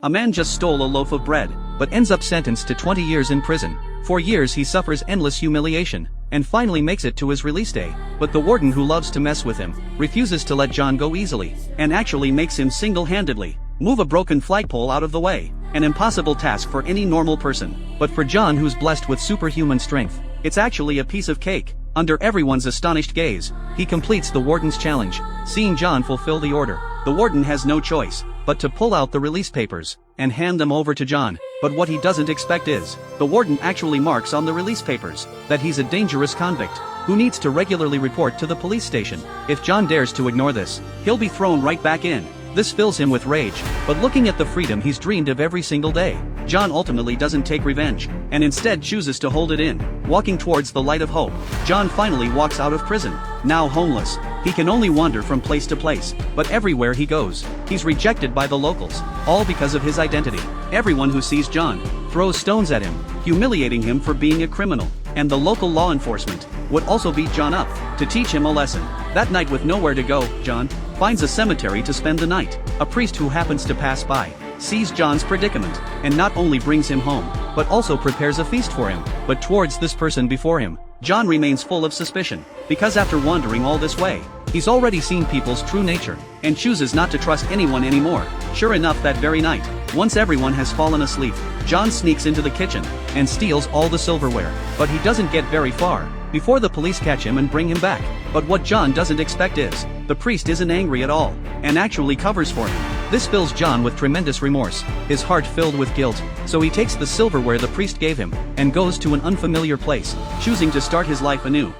A man just stole a loaf of bread, but ends up sentenced to 20 years in prison. For years he suffers endless humiliation, and finally makes it to his release day. But the warden, who loves to mess with him, refuses to let John go easily, and actually makes him single-handedly move a broken flagpole out of the way. An impossible task for any normal person. But for John, who's blessed with superhuman strength, it's actually a piece of cake. Under everyone's astonished gaze, he completes the warden's challenge. Seeing John fulfill the order, the warden has no choice but to pull out the release papers and hand them over to John. But what he doesn't expect is, the warden actually marks on the release papers that he's a dangerous convict who needs to regularly report to the police station. If John dares to ignore this, he'll be thrown right back in. This fills him with rage, but looking at the freedom he's dreamed of every single day, John ultimately doesn't take revenge, and instead chooses to hold it in. Walking towards the light of hope, John finally walks out of prison. Now homeless, he can only wander from place to place, but everywhere he goes, he's rejected by the locals, all because of his identity. Everyone who sees John throws stones at him, humiliating him for being a criminal, and the local law enforcement would also beat John up to teach him a lesson. That night, with nowhere to go, John finds a cemetery to spend the night. A priest who happens to pass by sees John's predicament, and not only brings him home, but also prepares a feast for him. But towards this person before him, John remains full of suspicion, because after wandering all this way, he's already seen people's true nature, and chooses not to trust anyone anymore. Sure enough, that very night, once everyone has fallen asleep, John sneaks into the kitchen and steals all the silverware. But he doesn't get very far before the police catch him and bring him back. But what John doesn't expect is, the priest isn't angry at all, and actually covers for him. This fills John with tremendous remorse, his heart filled with guilt. So he takes the silverware the priest gave him, and goes to an unfamiliar place, choosing to start his life anew.